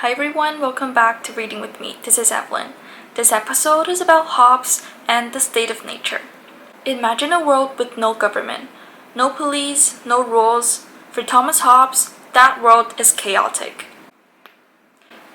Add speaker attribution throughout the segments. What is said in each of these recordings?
Speaker 1: Hi everyone, welcome back to Reading with me. This is Evelyn. This episode is about Hobbes and the state of nature. Imagine a world with no government, no police, no rules. For Thomas Hobbes, that world is chaotic.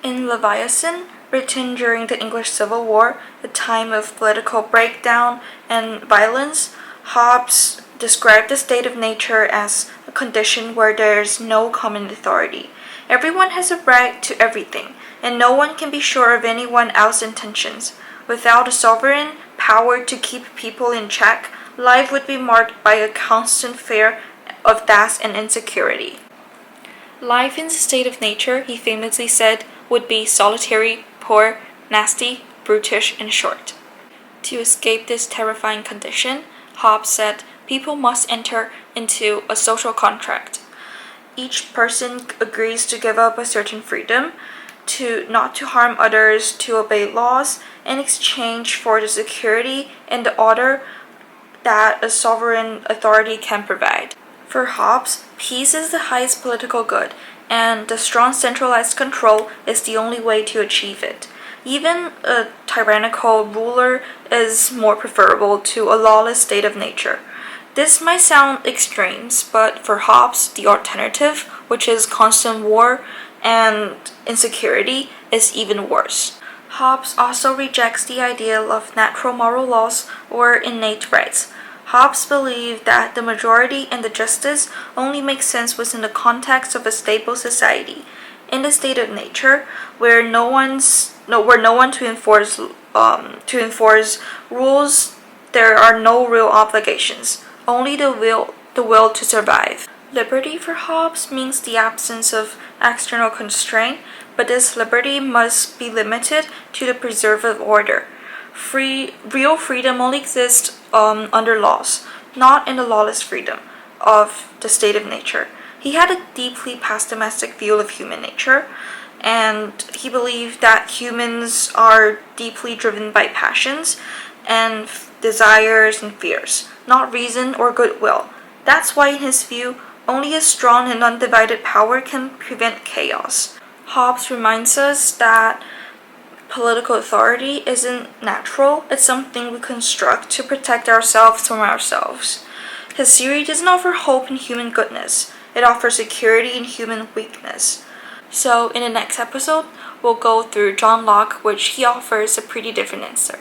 Speaker 1: In Leviathan, written during the English Civil War, a time of political breakdown and violence, Hobbes described the state of nature as a condition where there is no common authority. Everyone has a right to everything, and no one can be sure of anyone else's intentions. Without a sovereign power to keep people in check, life would be marked by a constant fear of death and insecurity. Life in the state of nature, he famously said, would be solitary, poor, nasty, brutish, and short. To escape this terrifying condition, Hobbes said people must enter into a social contract. Each person agrees to give up a certain freedom, not to harm others, to obey laws, in exchange for the security and the order that a sovereign authority can provide. For Hobbes, peace is the highest political good, and the strong centralized control is the only way to achieve it. Even a tyrannical ruler is more preferable to a lawless state of nature. This might sound extremes, but for Hobbes, the alternative, which is constant war and insecurity, is even worse. Hobbes also rejects the idea of natural moral laws or innate rights. Hobbes believed that the majority and the justice only make sense within the context of a stable society. In the state of nature, where no one to enforce rules, there are no real obligations, only the will to survive. Liberty for Hobbes means the absence of external constraint, but this liberty must be limited to the preserve of order. Real freedom only exists under laws, not in the lawless freedom of the state of nature. He had a deeply pessimistic view of human nature, and he believed that humans are deeply driven by passions and desires and fears, not reason or goodwill. That's why, in his view, only a strong and undivided power can prevent chaos. Hobbes reminds us that political authority isn't natural, it's something we construct to protect ourselves from ourselves. His theory doesn't offer hope in human goodness, it offers security in human weakness. So, in the next episode, we'll go through John Locke, which he offers a pretty different answer.